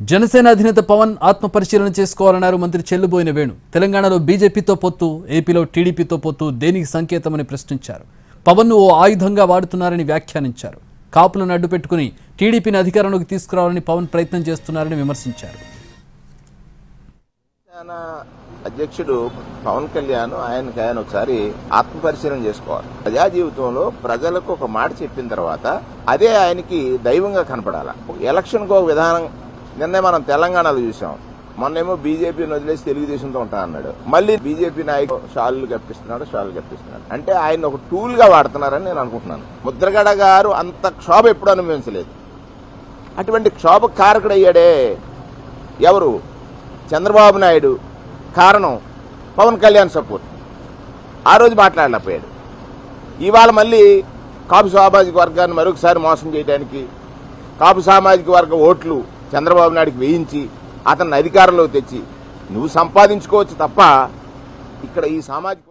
జనసేన అధినేత పవన్ ఆత్మపరిశీలన చేసుకోవాలన్నారు మంత్రి చెల్లుబోయిన వేణు. తెలంగాణలో బీజేపీతో పొత్తు, ఏపీలో టీడీపీతో పొత్తు దేనికి సంకేతమని ప్రశ్నించారు. పవన్ను ఓ ఆయుధంగా వాడుతున్నారని వ్యాఖ్యానించారు. కాపులను అడ్డుపెట్టుకుని టీడీపీని అధికారంలోకి తీసుకురావాలని పవన్ ప్రయత్నం చేస్తున్నారని విమర్శించారు. అధ్యక్షుడు పవన్ కళ్యాణ్ ఆయన ఒకసారి ఆత్మపరిశీలన చేసుకోవాలి. ప్రజా జీవితంలో ప్రజలకు ఒక మాట చెప్పిన తర్వాత అదే ఆయనకి దైవంగా కనపడాలి. ఎలక్షన్ కు ఒక విధానం నిన్నే మనం తెలంగాణలో చూసాం. మొన్నేమో బీజేపీని వదిలేసి తెలుగుదేశంతో ఉంటా అన్నాడు. మళ్ళీ బీజేపీ నాయకులు షాళ్ళు కప్పిస్తున్నాడు. అంటే ఆయన ఒక టూల్ గా వాడుతున్నారని నేను అనుకుంటున్నాను. ముద్రగడ గారు అంత క్షోభ ఎప్పుడు అనుభవించలేదు. అటువంటి క్షోభ కారకుడయ్యాడే ఎవరు? చంద్రబాబు నాయుడు. కారణం పవన్ కళ్యాణ్ సపోర్ట్. ఆ రోజు మాట్లాడలేకపోయాడు. ఇవాళ మళ్ళీ కాపు సామాజిక వర్గాన్ని మరొకసారి మోసం చేయడానికి, కాపు సామాజిక వర్గ ఓట్లు చంద్రబాబు నాయుడికి వేయించి అతన్ని అధికారంలోకి తెచ్చి నువ్వు సంపాదించుకోవచ్చు తప్ప ఇక్కడ ఈ సామాజిక